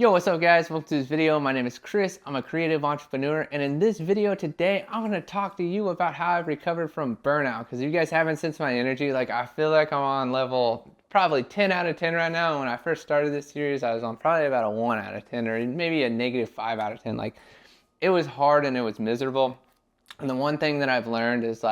Yo, what's up guys? Welcome to this video. My name is Chris. I'm a creative entrepreneur, and in this video today, I'm going to talk to you about how I've recovered from burnout, because you guys haven't sensed my energy. I feel like I'm on level probably 10 out of 10 right now. And when I first started this series, I was on probably about a 1 out of 10 or maybe a negative 5 out of 10. It was hard and it was miserable. And the one thing that I've learned is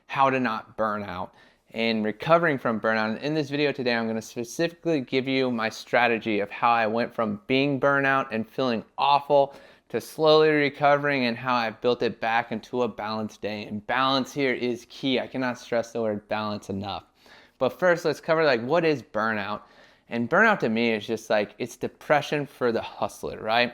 how to not burn out and recovering from burnout. In this video today, I'm going to specifically give you my strategy of how I went from being burnout and feeling awful to slowly recovering, and how I built it back into a balanced day. And balance here is key. I cannot stress the word balance enough. But first, let's cover what is burnout. And burnout to me is just it's depression for the hustler, right?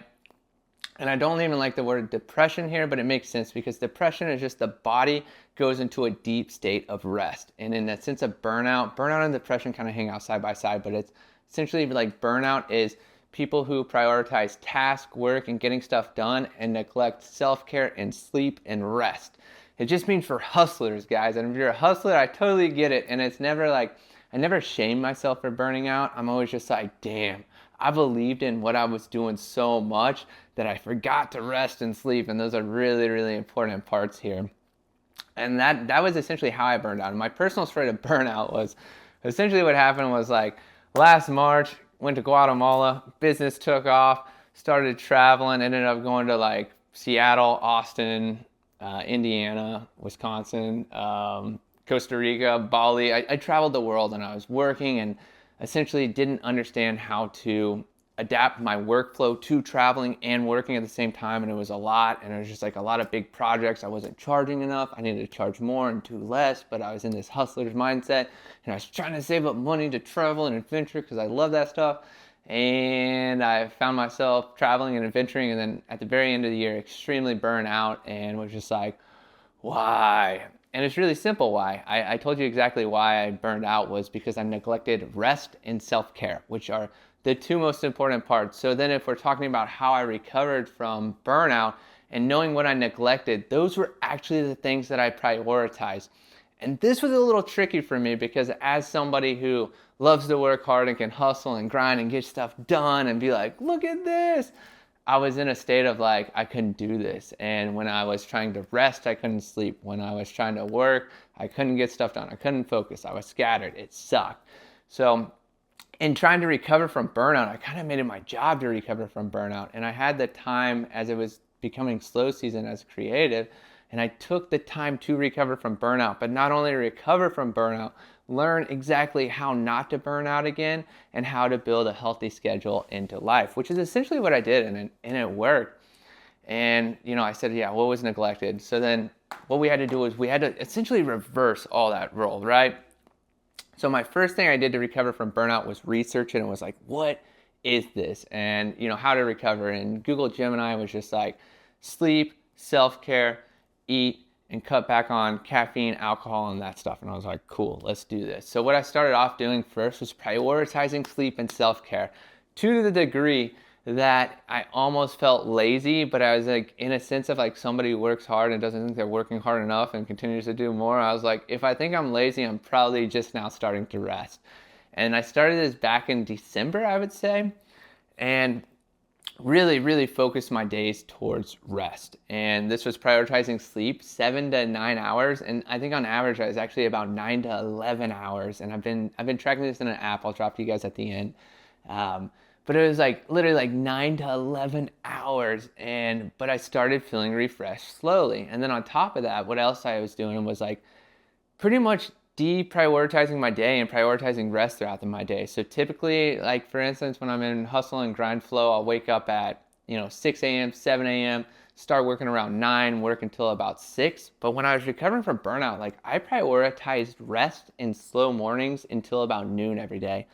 And I don't even like the word depression here, but it makes sense because depression is just the body goes into a deep state of rest. And in the sense of burnout and depression kind of hang out side by side, but it's essentially burnout is people who prioritize task, work, and getting stuff done and neglect self-care and sleep and rest. It just means for hustlers, guys. And if you're a hustler, I totally get it. And it's never I never shame myself for burning out. I'm always just damn, I believed in what I was doing so much that I forgot to rest and sleep, and those are really, really important parts here. And that was essentially how I burned out. And my personal story to burnout was essentially what happened was last March, went to Guatemala, business took off, started traveling, ended up going to Seattle, Austin, Indiana, Wisconsin, Costa Rica, Bali. I traveled the world, and I was working and essentially didn't understand how to adapt my workflow to traveling and working at the same time. And it was a lot, and it was just a lot of big projects. I wasn't charging enough. I needed to charge more and do less, but I was in this hustler's mindset, and I was trying to save up money to travel and adventure because I love that stuff. And I found myself traveling and adventuring, and then at the very end of the year, extremely burnt out, and was just why? And it's really simple why. I told you exactly why I burned out was because I neglected rest and self-care, which are the two most important parts. So then if we're talking about how I recovered from burnout and knowing what I neglected, those were actually the things that I prioritized. And this was a little tricky for me because as somebody who loves to work hard and can hustle and grind and get stuff done and be look at this, I was in a state of I couldn't do this. And when I was trying to rest, I couldn't sleep. When I was trying to work, I couldn't get stuff done. I couldn't focus. I was scattered. It sucked. So in trying to recover from burnout, I kind of made it my job to recover from burnout. And I had the time as it was becoming slow season as creative, and I took the time to recover from burnout, but not only recover from burnout, learn exactly how not to burn out again and how to build a healthy schedule into life, which is essentially what I did, and it worked. And, I said, yeah, what was neglected? So then what we had to do was we had to essentially reverse all that role, right? So my first thing I did to recover from burnout was research, and it was what is this? And, how to recover. And Google Gemini was just sleep, self-care, eat, and cut back on caffeine, alcohol, and that stuff. And I was cool, let's do this. So what I started off doing first was prioritizing sleep and self-care to the degree that I almost felt lazy, but I was in a sense of somebody who works hard and doesn't think they're working hard enough and continues to do more. I was if I think I'm lazy, I'm probably just now starting to rest. And I started this back in December, I would say, and really, really focused my days towards rest. And this was prioritizing sleep, 7 to 9 hours. And I think on average, I was actually about 9 to 11 hours. And I've been tracking this in an app. I'll drop to you guys at the end. But it was literally 9 to 11 hours. But I started feeling refreshed slowly. And then on top of that, what else I was doing was pretty much deprioritizing my day and prioritizing rest throughout my day. So typically, for instance, when I'm in hustle and grind flow, I'll wake up at 6 a.m., 7 a.m., start working around 9, work until about 6. But when I was recovering from burnout, I prioritized rest in slow mornings until about noon every day.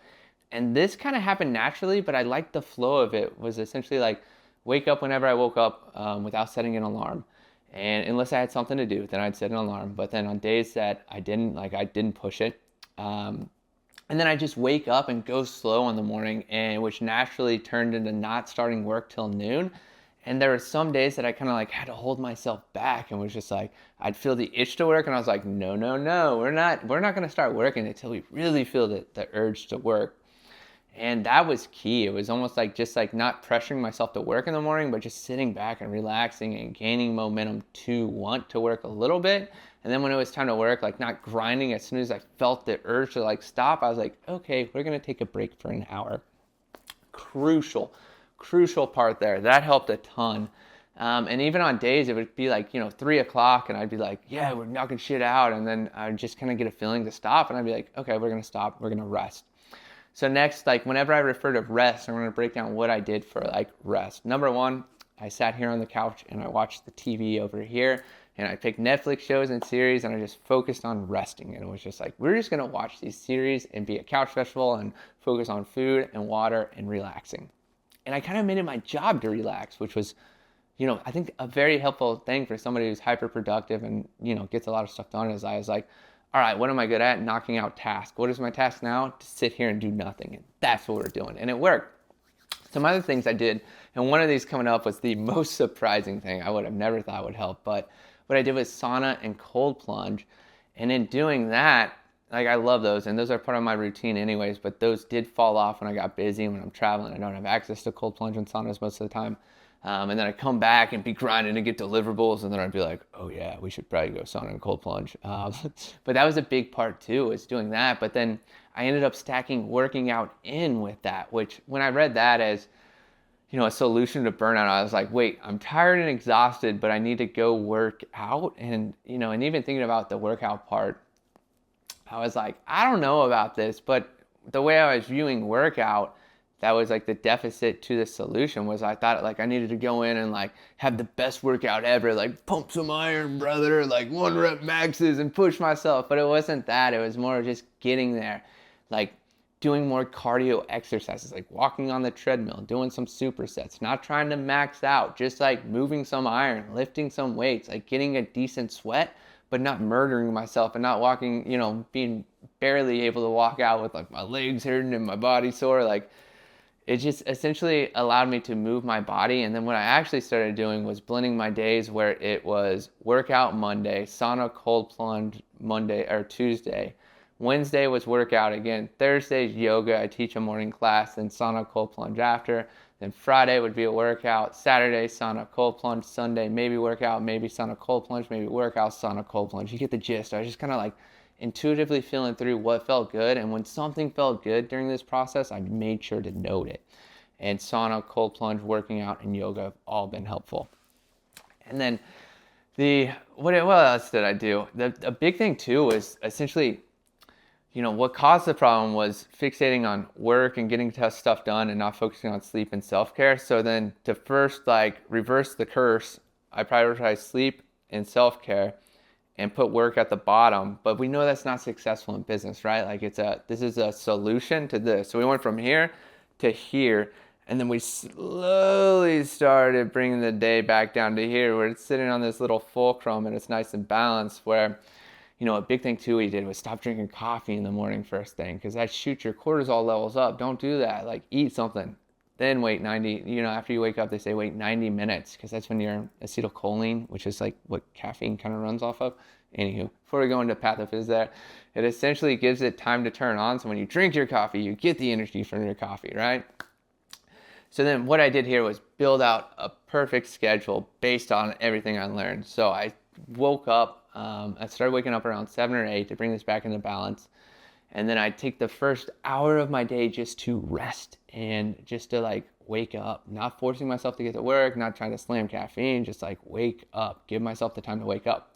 And this kind of happened naturally, but I liked the flow of it. Was essentially wake up whenever I woke up without setting an alarm. And unless I had something to do, then I'd set an alarm. But then on days that I didn't, I didn't push it. And then I just wake up and go slow in the morning, and which naturally turned into not starting work till noon. And there were some days that I kind of had to hold myself back and was just I'd feel the itch to work, and I was no, we're not going to start working until we really feel the urge to work. And that was key. It was almost like just like not pressuring myself to work in the morning, but just sitting back and relaxing and gaining momentum to want to work a little bit. And then when it was time to work, like not grinding, as soon as I felt the urge to like stop, I was like, okay, we're going to take a break for an hour. Crucial part there. That helped a ton. And even on days, it would be like, 3 o'clock and I'd be like, yeah, we're knocking shit out. And then I'd just kind of get a feeling to stop. And I'd be like, okay, we're going to stop. We're going to rest. So next, like whenever I refer to rest, I'm going to break down what I did for like rest. Number one, I sat here on the couch and I watched the TV over here, and I picked Netflix shows and series, and I just focused on resting. And it was just like, we're just going to watch these series and be a couch vegetable and focus on food and water and relaxing. And I kind of made it my job to relax, which was, I think a very helpful thing for somebody who's hyper productive and, gets a lot of stuff done is I was like, all right, what am I good at? Knocking out tasks. What is my task now? To sit here and do nothing. And that's what we're doing. And it worked. Some other things I did, and one of these coming up was the most surprising thing I would have never thought would help. But what I did was sauna and cold plunge. And in doing that, like I love those, and those are part of my routine anyways, but those did fall off when I got busy. When I'm traveling, I don't have access to cold plunge and saunas most of the time. And then I'd come back and be grinding and get deliverables, and then I'd be like, oh yeah, we should probably go sauna and cold plunge. But that was a big part too, was doing that. But then I ended up stacking working out in with that, which when I read that as, a solution to burnout, I was like, wait, I'm tired and exhausted, but I need to go work out. And, and even thinking about the workout part, I was like, I don't know about this, but the way I was viewing workout, that was like the deficit to the solution was I thought like I needed to go in and like have the best workout ever, like pump some iron, brother, like 1 rep maxes and push myself. But it wasn't that. It was more just getting there, like doing more cardio exercises, like walking on the treadmill, doing some supersets, not trying to max out, just like moving some iron, lifting some weights, like getting a decent sweat, but not murdering myself and not walking, being barely able to walk out with like my legs hurting and my body sore. Like it just essentially allowed me to move my body. And then what I actually started doing was blending my days where it was workout Monday, sauna cold plunge Monday or Tuesday. Wednesday was workout again. Thursday's yoga. I teach a morning class, then sauna cold plunge after. Then Friday would be a workout. Saturday, sauna cold plunge. Sunday, maybe workout, maybe sauna cold plunge, maybe workout, sauna cold plunge. You get the gist. I was just kind of like intuitively feeling through what felt good. And when something felt good during this process, I made sure to note it. And sauna, cold plunge, working out, and yoga have all been helpful. And then what else did I do? A big thing too was essentially, what caused the problem was fixating on work and getting stuff done and not focusing on sleep and self-care. So then to first reverse the curse, I prioritized sleep and self-care and put work at the bottom. But we know that's not successful in business, right? Like this is a solution to this. So we went from here to here, and then we slowly started bringing the day back down to here where it's sitting on this little fulcrum and it's nice and balanced where, a big thing too we did was stop drinking coffee in the morning first thing, because that shoots your cortisol levels up. Don't do that. Like eat something, then wait 90, after you wake up, they say wait 90 minutes because that's when your acetylcholine, which is like what caffeine kind of runs off of. Anywho, before we go into pathophys there, it essentially gives it time to turn on. So when you drink your coffee, you get the energy from your coffee, right? So then what I did here was build out a perfect schedule based on everything I learned. So I woke up, I started waking up around 7 or 8 to bring this back into balance. And then I'd take the first hour of my day just to rest and just to wake up, not forcing myself to get to work, not trying to slam caffeine, just wake up, give myself the time to wake up.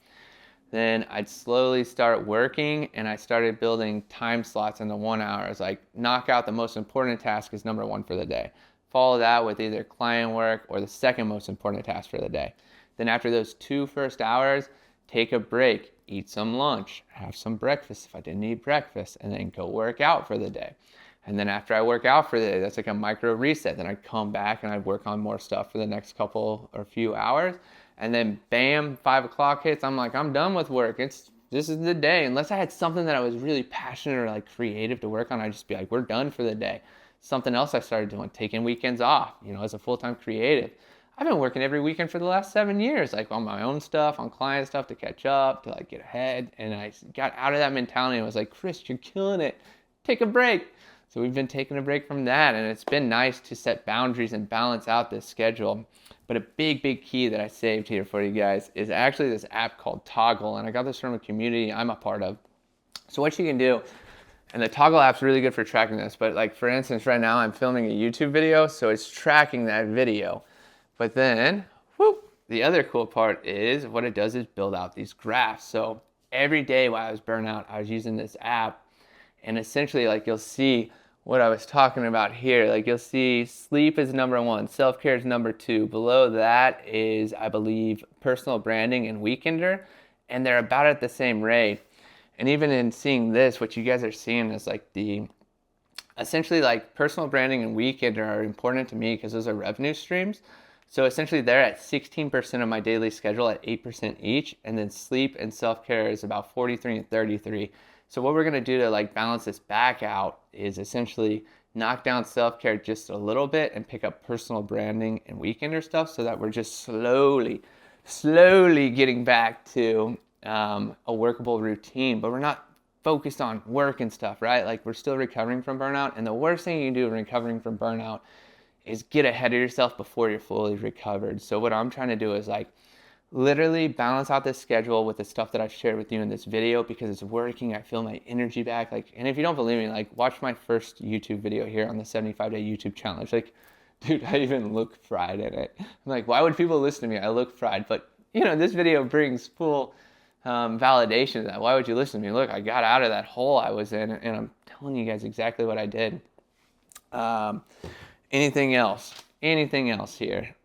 Then I'd slowly start working, and I started building time slots into 1 hour. It's knock out the most important task is number 1 for the day. Follow that with either client work or the second most important task for the day. Then after those 2 first hours, take a break, eat some lunch, have some breakfast if I didn't eat breakfast, and then go work out for the day. And then after I work out for the day, that's like a micro reset. Then I'd come back and I'd work on more stuff for the next couple or few hours. And then bam, 5 o'clock hits. I'm like, I'm done with work. This is the day. Unless I had something that I was really passionate or creative to work on, I'd just be like, we're done for the day. Something else I started doing, taking weekends off, as a full-time creative. I've been working every weekend for the last 7 years, on my own stuff, on client stuff to catch up, to get ahead. And I got out of that mentality and was like, Chris, you're killing it. Take a break. So we've been taking a break from that, and it's been nice to set boundaries and balance out this schedule. But a big key that I saved here for you guys is actually this app called Toggle, and I got this from a community I'm a part of. So what you can do, and the Toggle app's really good for tracking this, but like for instance, right now I'm filming a YouTube video, so it's tracking that video. But then, whoop, the other cool part is what it does is build out these graphs. So every day while I was burnt out, I was using this app, and essentially like you'll see what I was talking about here. Like you'll see sleep is number 1, self-care is number 2. Below that is, I believe, personal branding and weekender, and they're about at the same rate. And even in seeing this, what you guys are seeing is like essentially like personal branding and weekender are important to me because those are revenue streams. So essentially they're at 16% of my daily schedule at 8% each, and then sleep and self-care is about 43 and 33. So what we're going to do to like balance this back out is essentially knock down self-care just a little bit and pick up personal branding and weekender stuff, so that we're just slowly getting back to a workable routine. But we're not focused on work and stuff, right? Like we're still recovering from burnout, and the worst thing you can do in recovering from burnout is get ahead of yourself before you're fully recovered. So what I'm trying to do is like literally balance out this schedule with the stuff that I've shared with you in this video, because it's working. I feel my energy back. Like, and if you don't believe me, like watch my first YouTube video here on the 75-day YouTube challenge. Like, dude, I even look fried in it. I'm like, why would people listen to me? I look fried. But you know, this video brings full validation of that. Why would you listen to me? Look, I got out of that hole I was in, and I'm telling you guys exactly what I did. Anything else here?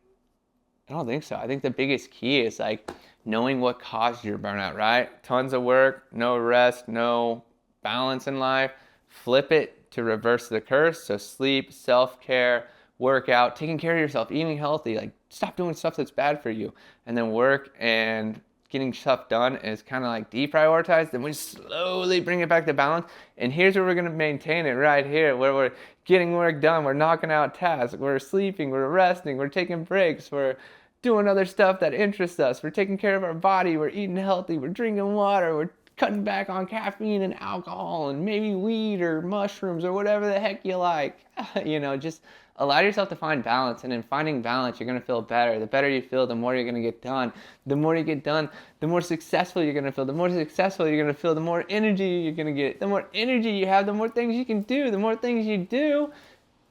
I don't think so. I think the biggest key is like knowing what caused your burnout, right? Tons of work, no rest, no balance in life. Flip it to reverse the curse. So sleep, self-care, workout, taking care of yourself, eating healthy. Like stop doing stuff that's bad for you. And then work and getting stuff done is kind of like deprioritized. Then we slowly bring it back to balance. And here's where we're going to maintain it right here, where we're getting work done. We're knocking out tasks. We're sleeping. We're resting. We're taking breaks. We're doing other stuff that interests us. We're taking care of our body. We're eating healthy. We're drinking water. We're cutting back on caffeine and alcohol and maybe weed or mushrooms or whatever the heck you like. You know, just allow yourself to find balance. And in finding balance, you're going to feel better. The better you feel, the more you're going to get done. The more you get done, the more successful you're going to feel. The more successful you're going to feel, the more energy you're going to get. The more energy you have, the more things you can do. The more things you do,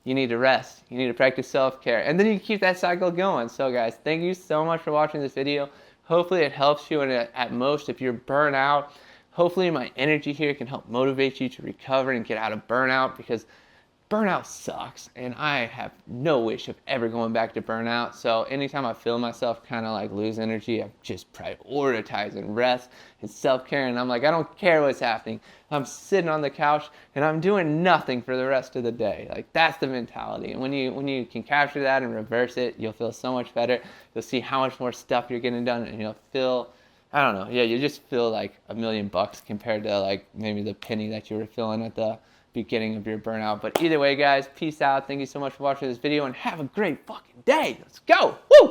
you need to rest. You need to practice self-care. And then you keep that cycle going. So guys, thank you so much for watching this video. Hopefully it helps you, and at most, if you're burnt out, hopefully my energy here can help motivate you to recover and get out of burnout, because burnout sucks, and I have no wish of ever going back to burnout. So anytime I feel myself kind of like lose energy, I'm just prioritizing rest and self-care, and I'm like, I don't care what's happening. I'm sitting on the couch and I'm doing nothing for the rest of the day. Like that's the mentality. And when you can capture that and reverse it, you'll feel so much better. You'll see how much more stuff you're getting done, and you'll feel, I don't know, yeah, you just feel like $1 million compared to like maybe the penny that you were feeling at the beginning of your burnout. But either way, guys, peace out. Thank you so much for watching this video, and have a great fucking day. Let's go. Woo!